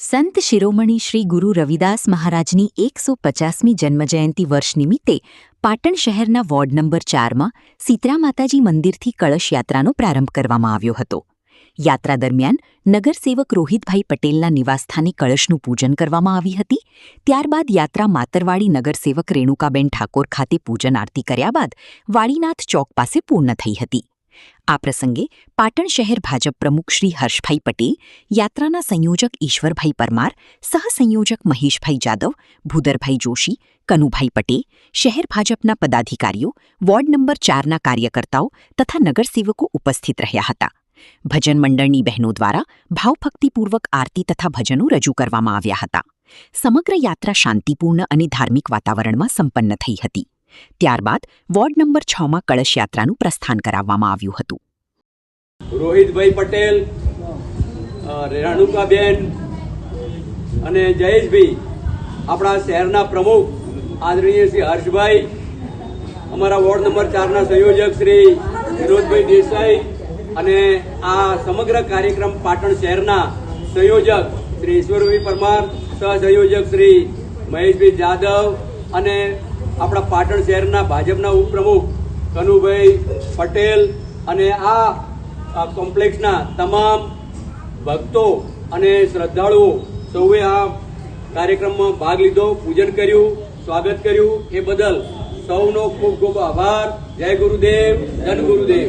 સંત શિરોમણી શ્રી ગુરુ રવિદાસ મહારાજની 150મી જન્મજયંતિ વર્ષ નિમિત્તે પાટણ શહેરના વોર્ડ નંબર 4માં સીતરા માતાજી મંદિરથી કળશ યાત્રાનો પ્રારંભ કરવામાં આવ્યો હતો. યાત્રા દરમિયાન નગરસેવક રોહિતભાઈ પટેલના નિવાસસ્થાને કળશનું પૂજન કરવામાં આવી હતી. ત્યારબાદ યાત્રા માતરવાડી નગરસેવક રેણુકાબેન ઠાકોર ખાતે પૂજન આરતી કર્યા બાદ વાડીનાથ ચોક પાસે પૂર્ણ થઈ હતી. આ પ્રસંગે પાટણ શહેર ભાજપ પ્રમુખ શ્રી હર્ષભાઈ પટેલ, યાત્રાના સંયોજક ઈશ્વરભાઈ પરમાર, સહસંયોજક મહેશભાઈ જાદવ, ભૂદરભાઈ જોશી, કનુભાઈ પટેલ, શહેર ભાજપના પદાધિકારીઓ, વોર્ડ નંબર 4ના કાર્યકર્તાઓ તથા નગરસેવકો ઉપસ્થિત રહ્યા હતા. ભજન મંડળની બહેનો દ્વારા ભાવભક્તિપૂર્વક આરતી તથા ભજનો રજૂ કરવામાં આવ્યા હતા. સમગ્ર યાત્રા શાંતિપૂર્ણ અને ધાર્મિક વાતાવરણમાં સંપન્ન થઈ હતી. ત્યારબાદ વોર્ડ નંબર 6માં કળશ યાત્રાનું પ્રસ્થાન કરાવવામાં આવ્યું હતું. રોહિતભાઈ પટેલ, રેણુકાબેન અને જયેશભાઈ, આપણા શહેરના પ્રમુખ આદરણીય શ્રી હર્ષભાઈ, અમારા વોર્ડ નંબર 4ના સંયોજક શ્રી વિનોદભાઈ દેસાઈ અને આ સમગ્ર કાર્યક્રમ પાટણ શહેરના સંયોજક શ્રી ઈશ્વરભાઈ પરમાર, સહસંયોજક શ્રી મહેશભાઈ જાદવ અને આપણા પાટણ શહેરના ભાજપના ઉપપ્રમુખ કનુભાઈ પટેલ અને આ કોમ્પ્લેક્સના તમામ ભક્તો અને શ્રદ્ધાળુઓ સૌએ આ કાર્યક્રમમાં ભાગ લીધો, પૂજન કર્યું, સ્વાગત કર્યું. એ બદલ સૌનો ખૂબ ખૂબ આભાર. જય ગુરુદેવ, ધન ગુરુદેવ.